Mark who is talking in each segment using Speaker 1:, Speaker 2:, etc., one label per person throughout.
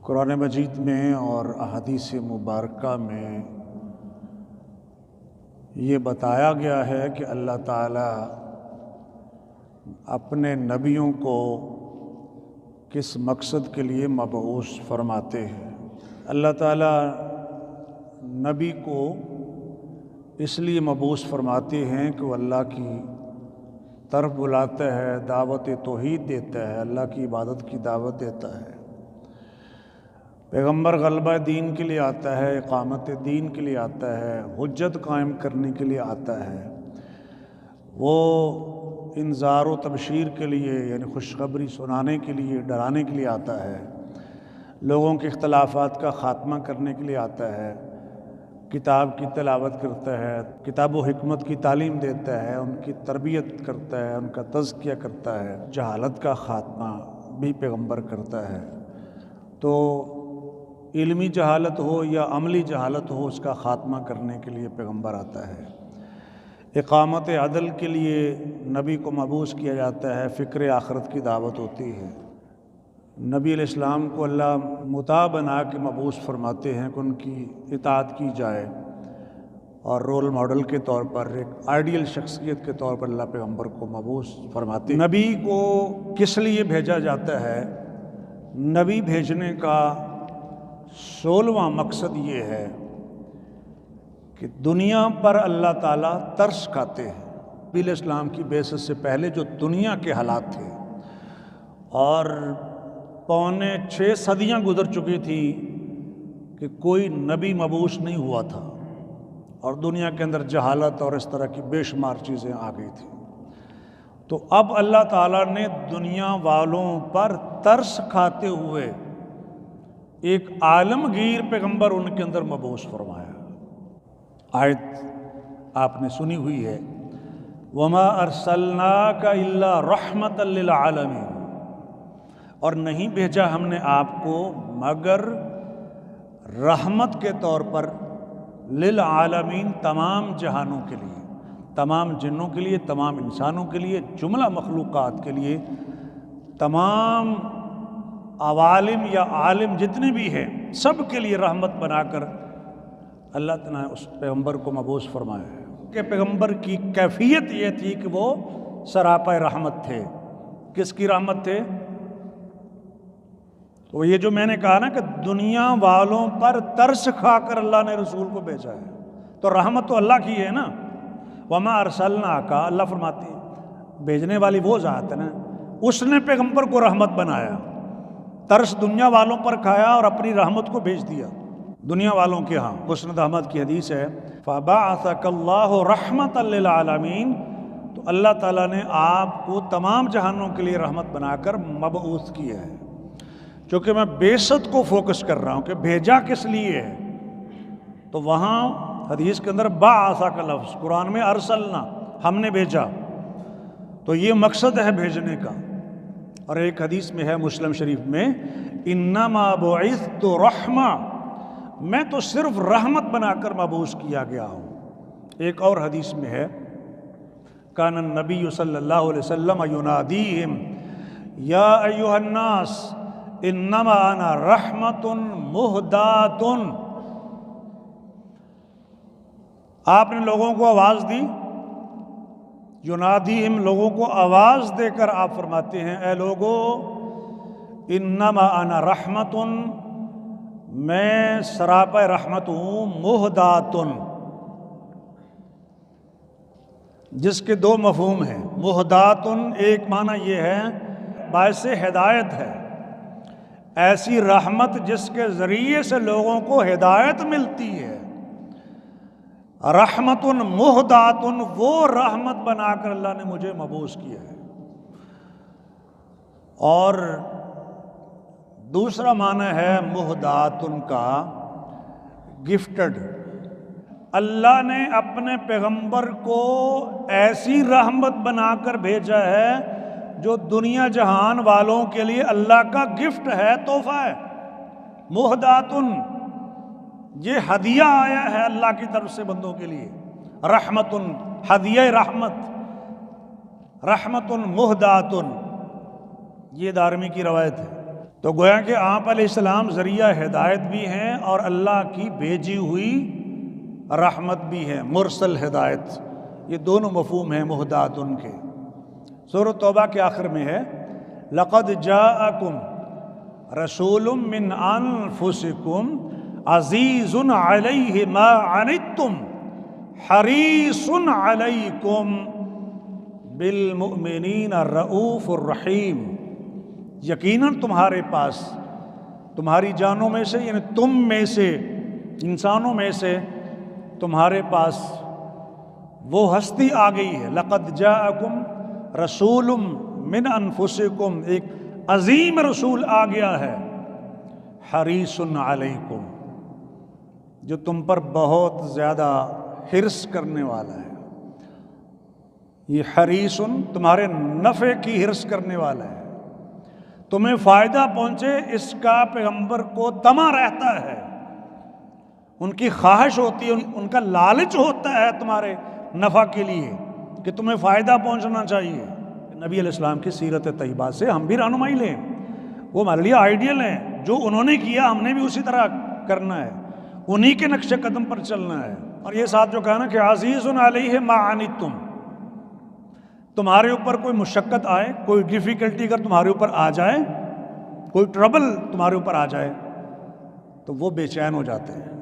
Speaker 1: قرآن مجید میں اور احادیث مبارکہ میں یہ بتایا گیا ہے کہ اللہ تعالیٰ اپنے نبیوں کو کس مقصد کے لیے مبعوث فرماتے ہیں۔ اللہ تعالیٰ نبی کو اس لیے مبعوث فرماتے ہیں کہ وہ اللہ کی طرف بلاتا ہے، دعوت توحید دیتا ہے، اللہ کی عبادت کی دعوت دیتا ہے۔ پیغمبر غلبہ دین کے لیے آتا ہے، اقامت دین کے لیے آتا ہے، حجت قائم کرنے کے لیے آتا ہے۔ وہ انذار و تبشیر کے لیے یعنی خوشخبری سنانے کے لیے، ڈرانے کے لیے آتا ہے، لوگوں کے اختلافات کا خاتمہ کرنے کے لیے آتا ہے، کتاب کی تلاوت کرتا ہے، کتاب و حکمت کی تعلیم دیتا ہے، ان کی تربیت کرتا ہے، ان کا تزکیہ کرتا ہے، جہالت کا خاتمہ بھی پیغمبر کرتا ہے۔ تو علمی جہالت ہو یا عملی جہالت ہو، اس کا خاتمہ کرنے کے لیے پیغمبر آتا ہے۔ اقامت عدل کے لیے نبی کو مبعوث کیا جاتا ہے، فکر آخرت کی دعوت ہوتی ہے۔ نبی علیہ السلام کو اللہ مطاع بنا کے مبعوث فرماتے ہیں کہ ان کی اطاعت کی جائے، اور رول ماڈل کے طور پر، ایک آئیڈیل شخصیت کے طور پر اللہ پیغمبر کو مبعوث فرماتے ہیں۔ نبی کو کس لیے بھیجا جاتا ہے؟ نبی بھیجنے کا 16واں مقصد یہ ہے کہ دنیا پر اللہ تعالیٰ ترس کھاتے ہیں۔ نبی علیہ السلام کی بعثت سے پہلے جو دنیا کے حالات تھے، اور 5.25 صدیاں گزر چکی تھی کہ کوئی نبی مبعوث نہیں ہوا تھا، اور دنیا کے اندر جہالت اور اس طرح کی بے شمار چیزیں آ گئی تھیں۔ تو اب اللہ تعالیٰ نے دنیا والوں پر ترس کھاتے ہوئے ایک عالمگیر پیغمبر ان کے اندر مبعوث فرمایا۔ آیت آپ نے سنی ہوئی ہے، وَمَا أَرْسَلْنَاكَ إِلَّا رَحْمَةً لِّلْعَالَمِينَ، اور نہیں بھیجا ہم نے آپ کو مگر رحمت کے طور پر، للعالمین تمام جہانوں کے لیے، تمام جنوں کے لیے، تمام انسانوں کے لیے، جملہ مخلوقات کے لیے، تمام عوالم یا عالم جتنے بھی ہیں سب کے لیے رحمت بنا کر اللہ تعالیٰ نے اس پیغمبر کو مبعوث فرمایا ہے۔ کہ پیغمبر کی کیفیت یہ تھی کہ وہ سراپا رحمت تھے۔ کس کی رحمت تھے؟ تو یہ جو میں نے کہا نا کہ دنیا والوں پر ترس کھا کر اللہ نے رسول کو بھیجا ہے، تو رحمت تو اللہ کی ہے نا۔ وما ارسلناک، اللہ فرماتے ہیں بھیجنے والی وہ ذات ہے نا، اس نے پیغمبر کو رحمت بنایا، ترس دنیا والوں پر کھایا اور اپنی رحمت کو بھیج دیا دنیا والوں کے ہاں۔ مسند احمد کی حدیث ہے، فَبَعَثَكَ اللَّهُ رَحْمَةً لِّلْعَالَمِينَ، تو اللہ تعالیٰ نے آپ کو تمام جہانوں کے لیے رحمت بنا کر مبعوث کیا ہے۔ چونکہ میں بعثت کو فوکس کر رہا ہوں کہ بھیجا کس لیے ہے، تو وہاں حدیث کے اندر بعث کا لفظ، قرآن میں ارسلنا، ہم نے بھیجا، تو یہ مقصد ہے بھیجنے کا۔ اور ایک حدیث میں ہے مسلم شریف میں، انما بعثت رحمہ، میں تو صرف رحمت بنا کر مبعوث کیا گیا ہوں۔ ایک اور حدیث میں ہے، کان النبی صلی اللہ علیہ وسلم ینادیہم یا ایھا الناس انما انا رحمت مہدات، آپ نے لوگوں کو آواز دی، ینادیہم، لوگوں کو آواز دے کر آپ فرماتے ہیں، اے لوگو، انما انا رحمت، میں سراپا رحمت ہوں، مہدات، جس کے دو مفہوم ہیں۔ مہدات ایک معنی یہ ہے باعث ہدایت ہے، ایسی رحمت جس کے ذریعے سے لوگوں کو ہدایت ملتی ہے۔ رحمت مہدات، وہ رحمت بنا کر اللہ نے مجھے مبعوث کیا ہے۔ اور دوسرا معنی ہے مہدات کا گفٹڈ، اللہ نے اپنے پیغمبر کو ایسی رحمت بنا کر بھیجا ہے جو دنیا جہان والوں کے لیے اللہ کا گفٹ ہے، تحفہ ہے۔ مہدات، یہ ہدیہ آیا ہے اللہ کی طرف سے بندوں کے لیے۔ رحمت، ہدیہ رحمت، رحمت مہدات، یہ دارمی کی روایت ہے۔ تو گویا کہ آپ علیہ السلام ذریعہ ہدایت بھی ہیں اور اللہ کی بھیجی ہوئی رحمت بھی ہے، مرسل ہدایت، یہ دونوں مفہوم ہیں مہدات ان کے۔ سورۃ توبہ کے آخر میں ہے لقد جاءکم رسول من انفسکم عزیز علیہ ما عنتم حریص علیکم بالمؤمنین الرؤوف الرحیم، یقیناً تمہارے پاس، تمہاری جانوں میں سے یعنی تم میں سے، انسانوں میں سے تمہارے پاس وہ ہستی آ گئی ہے، لقد جاءکم رسول من انفسکم، ایک عظیم رسول آ گیا ہے، حریص علیکم، جو تم پر بہت زیادہ حرص کرنے والا ہے۔ یہ حریص تمہارے نفع کی حرص کرنے والا ہے، تمہیں فائدہ پہنچے اس کا پیغمبر کو طمع رہتا ہے، ان کی خواہش ہوتی ہے، ان کا لالچ ہوتا ہے تمہارے نفع کے لیے کہ تمہیں فائدہ پہنچنا چاہیے۔ نبی علیہ السلام کی سیرت طیبہ سے ہم بھی رہنمائی لیں، وہ ہمارے لیے آئیڈیل ہیں، جو انہوں نے کیا ہم نے بھی اسی طرح کرنا ہے، انہی کے نقش قدم پر چلنا ہے۔ اور یہ ساتھ جو کہا نا کہ عزیز علیہ ما عنتم، تمہارے اوپر کوئی مشقت آئے، کوئی ڈیفیکلٹی اگر تمہارے اوپر آ جائے، کوئی ٹربل تمہارے اوپر آ جائے تو وہ بے چین ہو جاتے ہیں،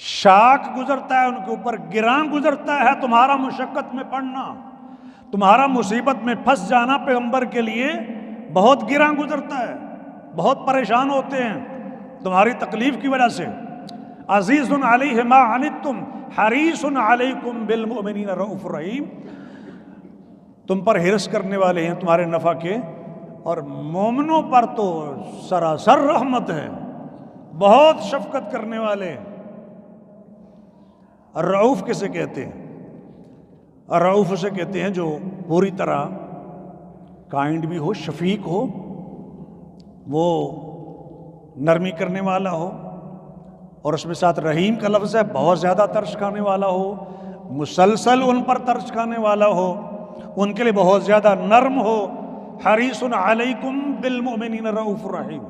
Speaker 1: شاک گزرتا ہے ان کے اوپر، گراں گزرتا ہے تمہارا مشقت میں پڑنا، تمہارا مصیبت میں پھنس جانا پیغمبر کے لیے بہت گراں گزرتا ہے، بہت پریشان ہوتے ہیں تمہاری تکلیف کی وجہ سے۔ عزیز علیہ ما عنتم حریص علیکم بالمؤمنین رؤوف الرحیم، تم پر حرص کرنے والے ہیں تمہارے نفع کے، اور مومنوں پر تو سراسر رحمت ہے، بہت شفقت کرنے والے۔ الرؤوف کسے کہتے ہیں؟ الرؤوف اسے کہتے ہیں جو پوری طرح کائنڈ بھی ہو، شفیق ہو، وہ نرمی کرنے والا ہو، اور اس میں ساتھ رحیم کا لفظ ہے، بہت زیادہ ترس کھانے والا ہو، مسلسل ان پر ترس کھانے والا ہو، ان کے لیے بہت زیادہ نرم ہو۔ حریص علیکم بالمؤمنین رؤوف الرحیم،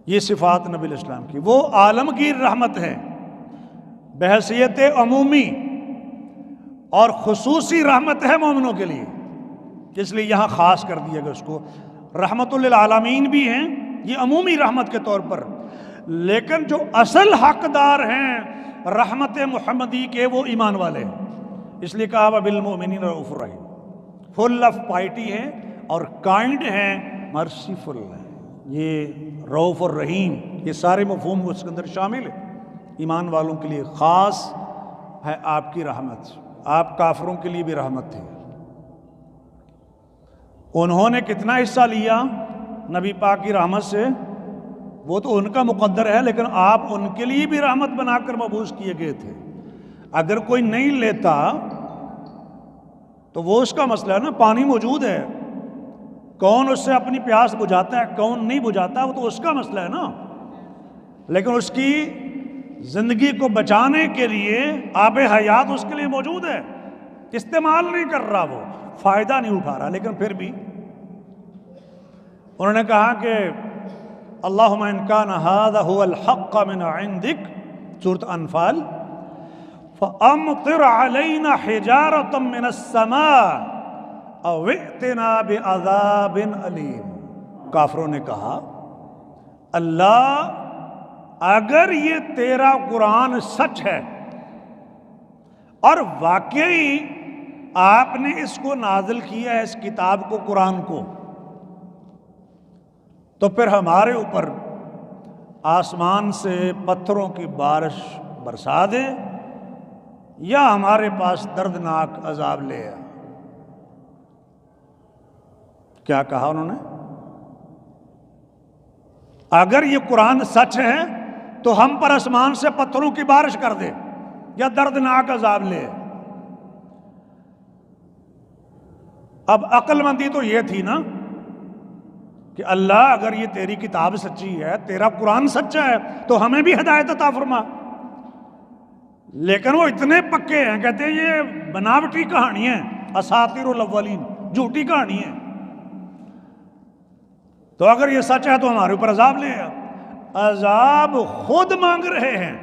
Speaker 1: یہ صفات نبی علیہ السلام کی، وہ عالمگیر رحمت ہے، بحیثیت عمومی اور خصوصی رحمت ہے مومنوں کے لیے، اس لیے یہاں خاص کر دیا گیا اس کو۔ رحمت للعالمین بھی ہیں یہ عمومی رحمت کے طور پر، لیکن جو اصل حقدار ہیں رحمت محمدی کے وہ ایمان والے ہیں، اس لیے کہا بالمؤمنین رؤوف الرحیم، فل آف پائٹی ہے اور کائنڈ ہیں، مرسیفل ہے۔ یہ رؤوف الرحیم یہ سارے مفہوم اس کے اندر شامل ہے، ایمان والوں کے لیے خاص ہے آپ کی رحمت، آپ کافروں کے لیے بھی رحمت ہے۔ انہوں نے کتنا حصہ لیا نبی پاک کی رحمت سے وہ تو ان کا مقدر ہے، لیکن آپ ان کے لیے بھی رحمت بنا کر مبعوث کیے گئے تھے۔ اگر کوئی نہیں لیتا تو وہ اس کا مسئلہ ہے نا، پانی موجود ہے، کون اس سے اپنی پیاس بجھاتا ہے کون نہیں بجھاتا وہ تو اس کا مسئلہ ہے نا، لیکن اس کی زندگی کو بچانے کے لیے آب حیات اس کے لیے موجود ہے، استعمال نہیں کر رہا، وہ فائدہ نہیں اٹھا رہا، لیکن پھر بھی انہوں نے کہا کہ اللہم ان کان ھذا ھو الحق من عندک، سورۃ انفال، فامطر علینا حجارۃ من السماء او ائتنا بعذاب علیم۔ کافروں نے کہا اللہ اگر یہ تیرا قرآن سچ ہے اور واقعی آپ نے اس کو نازل کیا ہے، اس کتاب کو، قرآن کو، تو پھر ہمارے اوپر آسمان سے پتھروں کی بارش برسا دے یا ہمارے پاس دردناک عذاب لے آ۔ کیا کہا انہوں نے؟ اگر یہ قرآن سچ ہے تو ہم پر آسمان سے پتھروں کی بارش کر دے یا دردناک عذاب لے۔ اب عقل مندی تو یہ تھی نا کہ اللہ اگر یہ تیری کتاب سچی ہے، تیرا قرآن سچا ہے تو ہمیں بھی ہدایت عطا فرما، لیکن وہ اتنے پکے ہیں، کہتے ہیں یہ بناوٹی کہانی ہے، اساطیر الاولین، جھوٹی کہانی ہے۔ تو اگر یہ سچ ہے تو ہمارے اوپر عذاب لے آ۔ عذاب خود مانگ رہے ہیں،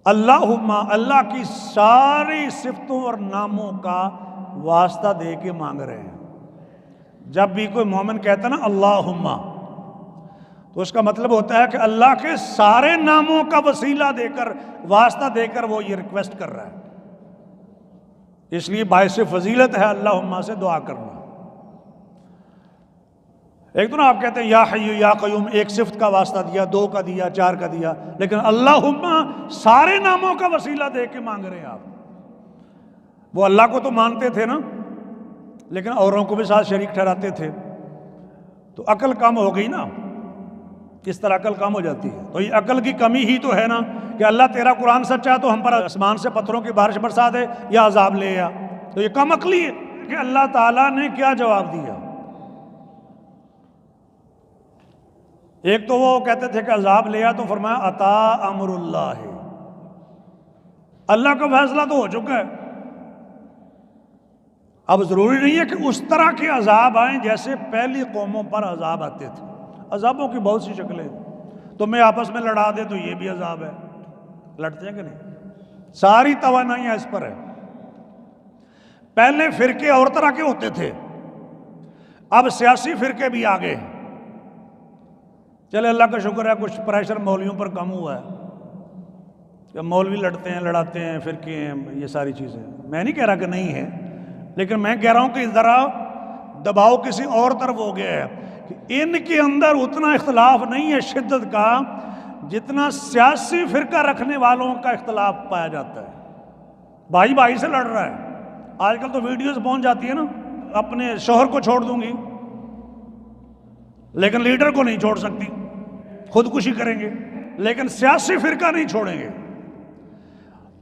Speaker 1: اللہم، اللہ کی ساری صفتوں اور ناموں کا واسطہ دے کے مانگ رہے ہیں۔ جب بھی کوئی مومن کہتا ہے نا اللہم، تو اس کا مطلب ہوتا ہے کہ اللہ کے سارے ناموں کا وسیلہ دے کر، واسطہ دے کر وہ یہ ریکویسٹ کر رہا ہے۔ اس لیے باعث فضیلت ہے اللہم سے دعا کرنا۔ ایک تو نا آپ کہتے ہیں یا حی یا قیوم، ایک صفت کا واسطہ دیا، دو کا دیا، چار کا دیا، لیکن اللہم سارے ناموں کا وسیلہ دے کے مانگ رہے ہیں آپ۔ وہ اللہ کو تو مانتے تھے نا، لیکن اوروں کو بھی ساتھ شریک ٹھہراتے تھے، تو عقل کم ہو گئی نا۔ کس طرح عقل کم ہو جاتی ہے؟ تو یہ عقل کی کمی ہی تو ہے نا کہ اللہ تیرا قرآن سچا ہے تو ہم پر آسمان سے پتھروں کی بارش برسا دے یا عذاب لے آ۔ تو یہ کم عقلی ہے کہ اللہ تعالیٰ نے کیا جواب دیا۔ ایک تو وہ کہتے تھے کہ عذاب لے آ، تو فرمایا عطا امر اللہ، اللہ کا فیصلہ تو ہو چکا ہے، اب ضروری نہیں ہے کہ اس طرح کے عذاب آئیں جیسے پہلی قوموں پر عذاب آتے تھے۔ عذابوں کی بہت سی شکلیں، تمہیں آپس میں لڑا دے تو یہ بھی عذاب ہے، لڑتے ہیں کہ نہیں؟ ساری توانائیاں اس پر ہے۔ پہلے فرقے اور طرح کے ہوتے تھے، اب سیاسی فرقے بھی آگے۔ چلے اللہ کا شکر ہے کچھ پریشر مولویوں پر کم ہوا ہے کہ مولوی لڑتے ہیں، لڑاتے ہیں، فرقے ہیں، یہ ساری چیزیں۔ میں نہیں کہہ رہا کہ نہیں ہے، لیکن میں کہہ رہا ہوں کہ ذرا دباؤ کسی اور طرف ہو گیا ہے کہ ان کے اندر اتنا اختلاف نہیں ہے شدت کا جتنا سیاسی فرقہ رکھنے والوں کا اختلاف پایا جاتا ہے۔ بھائی بھائی سے لڑ رہا ہے، آج کل تو ویڈیوز پہنچ جاتی ہے نا، اپنے شوہر کو چھوڑ دوں گی لیکن لیڈر کو نہیں چھوڑ سکتی، خودکشی کریں گے، لیکن سیاسی فرقہ نہیں چھوڑیں گے۔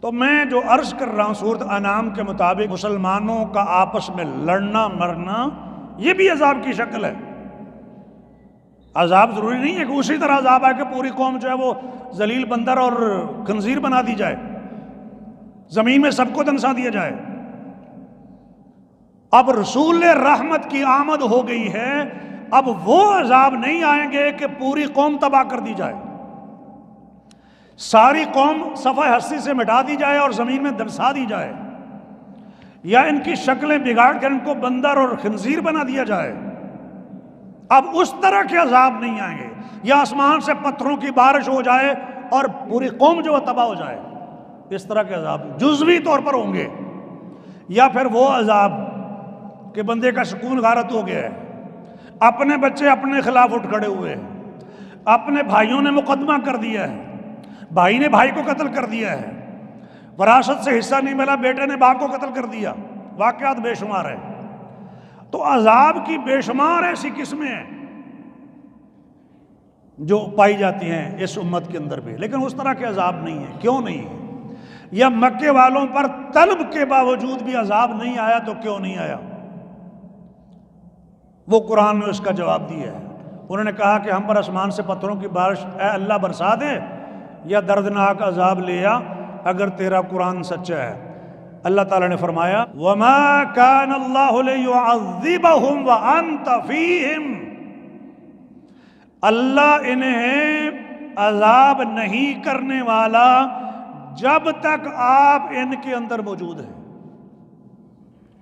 Speaker 1: تو میں جو عرض کر رہا ہوں سورۃ انعام کے مطابق، مسلمانوں کا آپس میں لڑنا مرنا یہ بھی عذاب کی شکل ہے۔ عذاب ضروری نہیں ہے کہ اسی طرح عذاب ہے کہ پوری قوم جو ہے وہ ذلیل بندر اور خنزیر بنا دی جائے، زمین میں سب کو دنسا دیا جائے۔ اب رسول رحمت کی آمد ہو گئی ہے، اب وہ عذاب نہیں آئیں گے کہ پوری قوم تباہ کر دی جائے، ساری قوم صفحہ ہستی سے مٹا دی جائے اور زمین میں دنسا دی جائے، یا ان کی شکلیں بگاڑ کر ان کو بندر اور خنزیر بنا دیا جائے۔ اب اس طرح کے عذاب نہیں آئیں گے، یا آسمان سے پتھروں کی بارش ہو جائے اور پوری قوم جو تباہ ہو جائے، اس طرح کے عذاب جزوی طور پر ہوں گے۔ یا پھر وہ عذاب کہ بندے کا سکون غارت ہو گیا ہے، اپنے بچے اپنے خلاف اٹھ کھڑے ہوئے ہیں، اپنے بھائیوں نے مقدمہ کر دیا ہے، بھائی نے بھائی کو قتل کر دیا ہے، وراثت سے حصہ نہیں ملا، بیٹے نے باپ کو قتل کر دیا، واقعات بے شمار ہیں۔ تو عذاب کی بے شمار ایسی قسمیں ہیں جو پائی جاتی ہیں اس امت کے اندر بھی، لیکن اس طرح کے عذاب نہیں ہیں۔ کیوں نہیں ہے؟ یا مکے والوں پر طلب کے باوجود بھی عذاب نہیں آیا تو کیوں نہیں آیا؟ وہ قرآن نے اس کا جواب دیا ہے۔ انہوں نے کہا کہ ہم پر آسمان سے پتھروں کی بارش اے اللہ برسا دے یا دردناک عذاب لے آ اگر تیرا قرآن سچا ہے۔ اللہ تعالیٰ نے فرمایا وَمَا كَانَ اللَّهُ لِيُعَذِّبَهُمْ وَأَنْتَ فِيهِمْ، اللہ انہیں عذاب نہیں کرنے والا جب تک آپ ان کے اندر موجود ہیں۔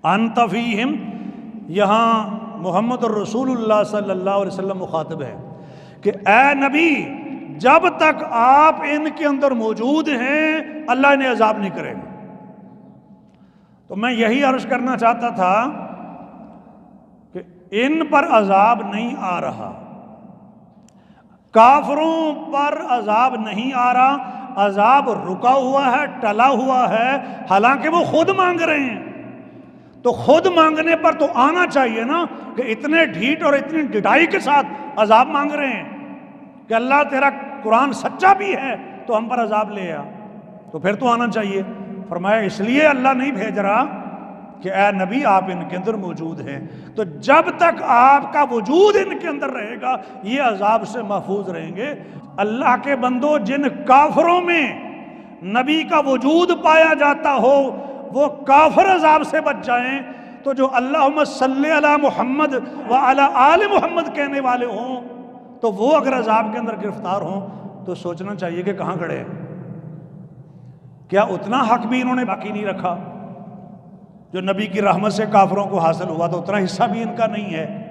Speaker 1: انت فیہم، یہاں محمد الرسول اللہ صلی اللہ علیہ وسلم مخاطب ہے کہ اے نبی جب تک آپ ان کے اندر موجود ہیں اللہ انہیں عذاب نہیں کرے گا۔ تو میں یہی عرض کرنا چاہتا تھا کہ ان پر عذاب نہیں آ رہا، کافروں پر عذاب نہیں آ رہا، عذاب رکا ہوا ہے، ٹلا ہوا ہے، حالانکہ وہ خود مانگ رہے ہیں۔ تو خود مانگنے پر تو آنا چاہیے نا کہ اتنے ڈھیٹ اور اتنی ڈٹائی کے ساتھ عذاب مانگ رہے ہیں کہ اللہ تیرا قرآن سچا بھی ہے تو ہم پر عذاب لے آ، تو پھر تو آنا چاہیے۔ فرمایا اس لیے اللہ نہیں بھیج رہا کہ اے نبی آپ ان کے اندر موجود ہیں، تو جب تک آپ کا وجود ان کے اندر رہے گا یہ عذاب سے محفوظ رہیں گے۔ اللہ کے بندو، جن کافروں میں نبی کا وجود پایا جاتا ہو وہ کافر عذاب سے بچ جائیں تو جو اللہم صلی علی محمد و علی آل محمد کہنے والے ہوں تو وہ اگر عذاب کے اندر گرفتار ہوں تو سوچنا چاہیے کہ کہاں کھڑے ہیں. کیا اتنا حق بھی انہوں نے باقی نہیں رکھا؟ جو نبی کی رحمت سے کافروں کو حاصل ہوا تو اتنا حصہ بھی ان کا نہیں ہے.